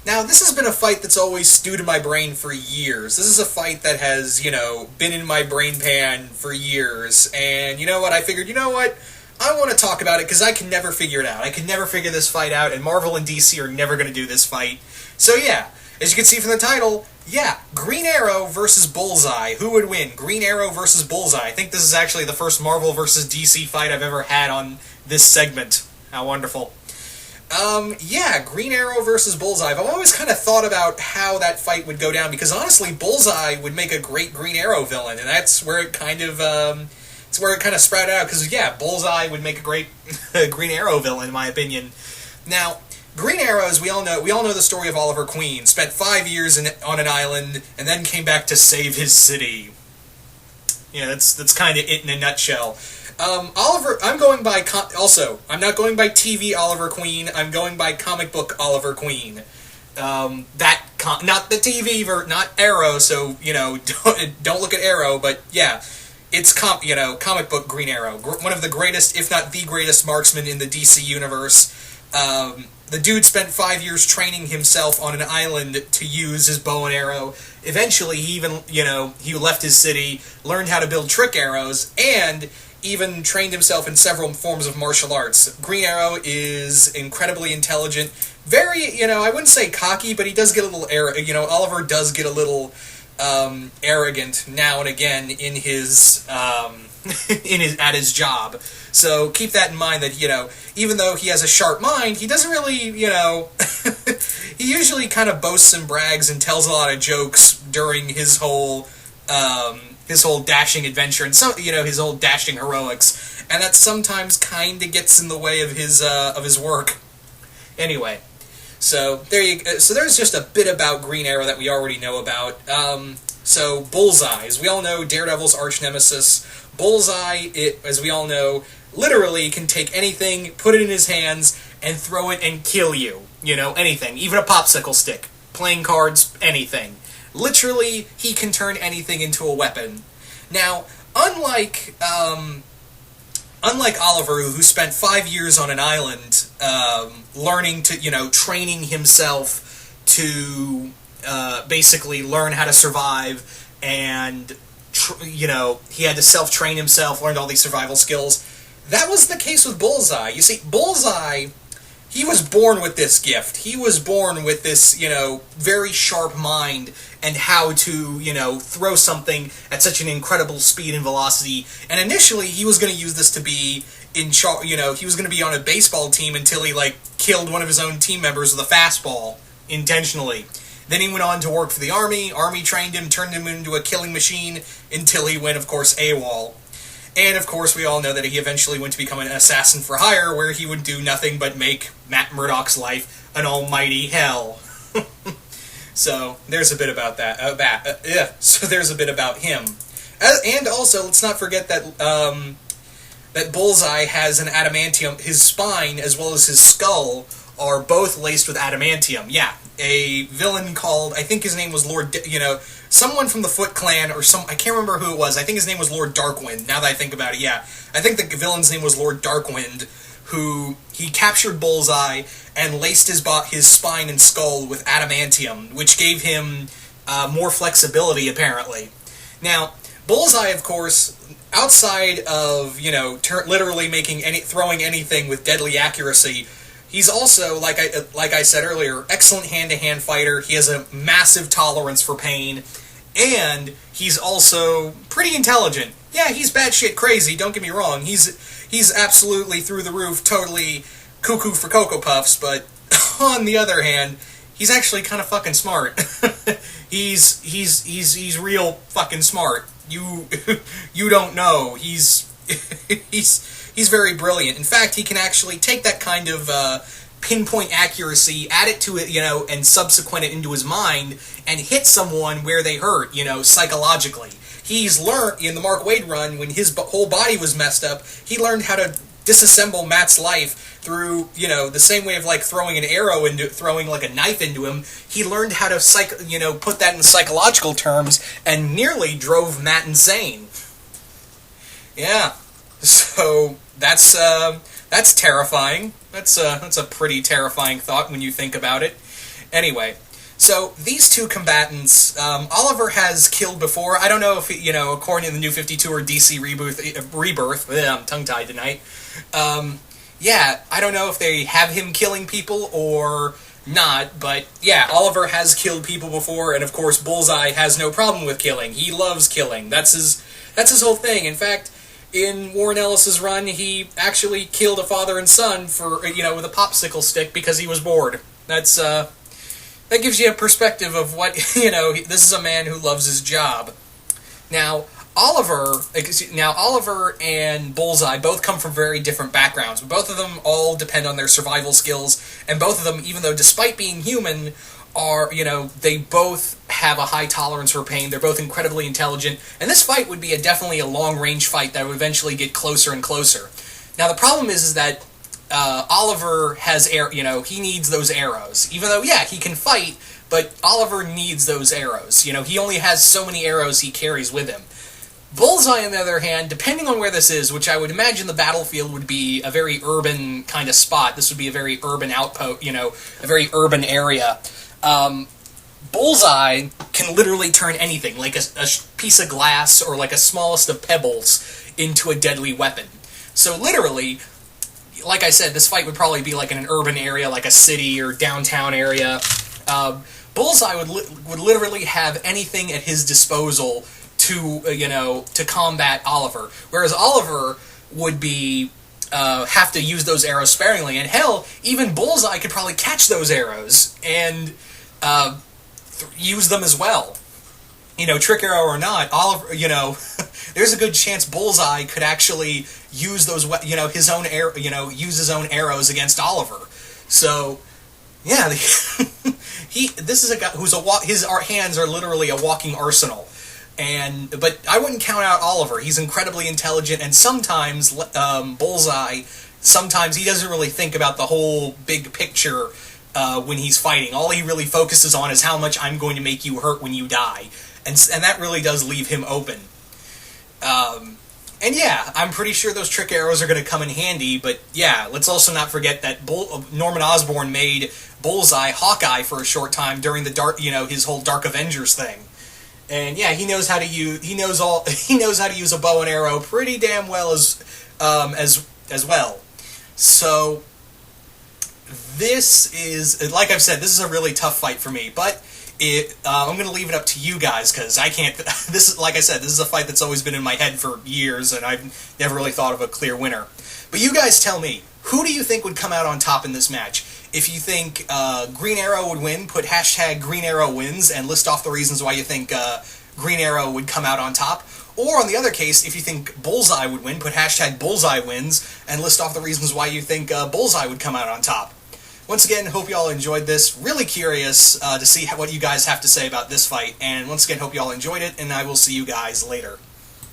Now, this has been a fight that's always stewed in my brain for years. This is a fight that has, been in my brain pan for years. And you know what? I figured, I want to talk about it because I can never figure it out. I can never figure this fight out, and Marvel and DC are never going to do this fight. So yeah, as you can see from the title, Green Arrow versus Bullseye. Who would win? Green Arrow versus Bullseye. I think this is actually the first Marvel versus DC fight I've ever had on this segment. How wonderful. Green Arrow versus Bullseye. I've always kind of thought about how that fight would go down, because honestly, Bullseye would make a great Green Arrow villain, and that's where it kind of, sprouted out, because, Bullseye would make a great Green Arrow villain, in my opinion. Now, Green Arrow, as we all know the story of Oliver Queen. Spent 5 years on an island, and then came back to save his city. Yeah, that's kind of it in a nutshell. Oliver, I'm going by, I'm not going by TV Oliver Queen, I'm going by comic book Oliver Queen. Not the TV, not Arrow, so, don't look at Arrow, but yeah, it's, comic book Green Arrow. One of the greatest, if not the greatest marksman in the DC universe. The dude spent 5 years training himself on an island to use his bow and arrow. Eventually, he even, he left his city, learned how to build trick arrows, and even trained himself in several forms of martial arts. Green Arrow is incredibly intelligent, very, I wouldn't say cocky, but he does get a little Oliver does get a little arrogant now and again in his at his job. So keep that in mind, that, even though he has a sharp mind, he doesn't really, he usually kind of boasts and brags and tells a lot of jokes during his whole dashing adventure, and his whole dashing heroics, and that sometimes kind of gets in the way of his work. Anyway, so there's just a bit about Green Arrow that we already know about. So Bullseye, as we all know, Daredevil's arch nemesis. Bullseye, as we all know, literally can take anything, put it in his hands, and throw it and kill you. Anything, even a popsicle stick, playing cards, anything. Literally, he can turn anything into a weapon. Now, unlike Oliver, who spent 5 years on an island, learning to, training himself to basically learn how to survive, and he had to self-train himself, learned all these survival skills. That was the case with Bullseye. You see, Bullseye, he was born with this gift. He was born with this, very sharp mind, and how to, throw something at such an incredible speed and velocity. And initially, he was going to use this to be he was going to be on a baseball team until he, killed one of his own team members with a fastball, intentionally. Then he went on to work for the Army. Army trained him, turned him into a killing machine, until he went, of course, AWOL. And, of course, we all know that he eventually went to become an assassin for hire, where he would do nothing but make Matt Murdock's life an almighty hell. So, there's a bit about that. So there's a bit about him. And also, let's not forget that that Bullseye has an adamantium. His spine, as well as his skull, are both laced with adamantium. Yeah, a villain called, I think his name was Lord, someone from the Foot Clan, or I can't remember who it was. I think his name was Lord Darkwind, now that I think about it, yeah. I think the villain's name was Lord Darkwind, who he captured Bullseye and laced his spine and skull with adamantium, which gave him more flexibility, apparently. Now, Bullseye, of course, outside of, literally throwing anything with deadly accuracy, he's also, like I said earlier, excellent hand-to-hand fighter. He has a massive tolerance for pain, and he's also pretty intelligent. Yeah, he's batshit crazy, don't get me wrong. He's absolutely through the roof, totally cuckoo for Cocoa Puffs, but on the other hand, he's actually kind of fucking smart. he's real fucking smart. You don't know. He's very brilliant. In fact, he can actually take that kind of pinpoint accuracy, add it to it, and subsequent it into his mind, and hit someone where they hurt, psychologically. He's learned, in the Mark Waid run, when his whole body was messed up, he learned how to disassemble Matt's life through, the same way of, throwing an arrow throwing, a knife into him. He learned how to, put that in psychological terms, and nearly drove Matt insane. Yeah. So, that's terrifying. That's a pretty terrifying thought when you think about it. Anyway, so these two combatants, Oliver has killed before. I don't know if, according to the New 52 or DC Rebirth, I'm tongue-tied tonight. Yeah, I don't know if they have him killing people or not, but yeah, Oliver has killed people before, and of course Bullseye has no problem with killing. He loves killing. That's his whole thing. In fact, in Warren Ellis's run, he actually killed a father and son for, with a popsicle stick because he was bored. That gives you a perspective of what, this is a man who loves his job. Now, Oliver and Bullseye both come from very different backgrounds, but both of them all depend on their survival skills, and both of them, even though despite being human, are, they both have a high tolerance for pain, they're both incredibly intelligent, and this fight would be definitely a long-range fight that would eventually get closer and closer. Now, the problem is that Oliver has, he needs those arrows. Even though, yeah, he can fight, but Oliver needs those arrows. He only has so many arrows he carries with him. Bullseye, on the other hand, depending on where this is, which I would imagine the battlefield would be a very urban kind of spot. This would be a very urban outpost, a very urban area. Bullseye can literally turn anything, like a piece of glass or like a smallest of pebbles, into a deadly weapon. So literally, like I said, this fight would probably be like in an urban area, like a city or downtown area. Bullseye would literally have anything at his disposal to combat Oliver, whereas Oliver would be have to use those arrows sparingly, and hell, even Bullseye could probably catch those arrows and use them as well. Trick arrow or not, Oliver, there's a good chance Bullseye could actually use those, his own use his own arrows against Oliver. So, yeah, this is a guy his hands are literally a walking arsenal. But I wouldn't count out Oliver. He's incredibly intelligent, and sometimes Bullseye, sometimes he doesn't really think about the whole big picture when he's fighting. All he really focuses on is how much I'm going to make you hurt when you die. And that really does leave him open. And yeah, I'm pretty sure those trick arrows are going to come in handy, but yeah, let's also not forget that Norman Osborn made Bullseye Hawkeye for a short time during the his whole Dark Avengers thing. And yeah, he knows how to use a bow and arrow pretty damn well as well. So this is, like I've said, this is a really tough fight for me, but I'm going to leave it up to you guys, because I can't, like I said, this is a fight that's always been in my head for years, and I've never really thought of a clear winner. But you guys tell me, who do you think would come out on top in this match? If you think Green Arrow would win, put hashtag Green Arrow wins, and list off the reasons why you think Green Arrow would come out on top. Or, on the other case, if you think Bullseye would win, put hashtag Bullseye wins, and list off the reasons why you think Bullseye would come out on top. Once again, hope you all enjoyed this. Really curious to see what you guys have to say about this fight. And once again, hope you all enjoyed it, and I will see you guys later.